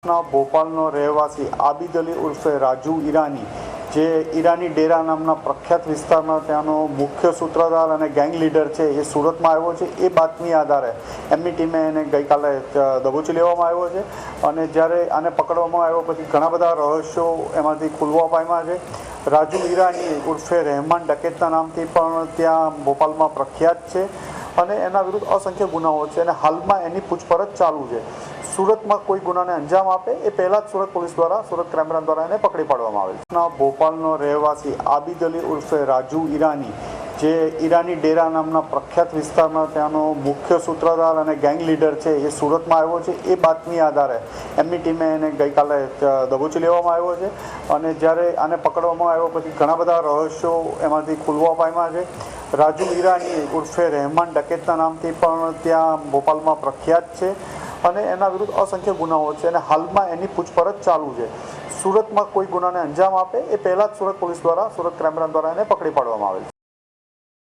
ભોપાલનો રહેવાસી આબિદ અલી ઉર્ફે રાજુ ઈરાની, જે ઈરાની ડેરા નામના પ્રખ્યાત વિસ્તારમાં ત્યાંનો મુખ્ય સૂત્રધાર અને ગેંગ લીડર છે, એ સુરતમાં આવ્યો છે. એ બાતમી આધારે એમની ટીમે એને ગઈકાલે દબોચી લેવામાં આવ્યો છે અને જ્યારે આને પકડવામાં આવ્યો પછી ઘણા બધા રહસ્યો એમાંથી ખુલવા પામ્યા છે. રાજુ ઈરાની ઉર્ફે રહેમાન ડકેતના નામથી પણ ત્યાં ભોપાલમાં પ્રખ્યાત છે અને એના વિરુદ્ધ અસંખ્ય ગુનાઓ છે અને હાલમાં એની પૂછપરછ ચાલુ છે. સુરતમાં કોઈ ગુનાને અંજામ આપે એ પહેલાં જ સુરત પોલીસ દ્વારા, સુરત ક્રાઇમ બ્રાન્ચ દ્વારા એને પકડી પાડવામાં આવેલ છે. ભોપાલનો રહેવાસી આબિદ અલી ઉર્ફે રાજુ ઈરાની, જે ઈરાની ડેરા નામના પ્રખ્યાત વિસ્તારમાં ત્યાંનો મુખ્ય સૂત્રધાર અને ગેંગ લીડર છે, એ સુરતમાં આવ્યો છે. એ બાતમી આધારે એમની ટીમે એને ગઈકાલે દબોચી લેવામાં આવ્યો છે અને જ્યારે આને પકડવામાં આવ્યો પછી ઘણા બધા રહસ્યો એમાંથી ખુલવા પામ્યા છે. રાજુ ઈરાની ઉર્ફે રહેમાન ડકેતના નામથી પણ ત્યાં ભોપાલમાં પ્રખ્યાત છે અને એના વિરુદ્ધ અસંખ્ય ગુનાઓ છે અને હાલમાં એની પૂછપરછ ચાલુ છે. સુરતમાં કોઈ ગુનાને અંજામ આપે એ પહેલાં જ સુરત પોલીસ દ્વારા, સુરત ક્રાઇમ બ્રાન્ચ દ્વારા એને પકડી પાડવામાં આવેલ છે.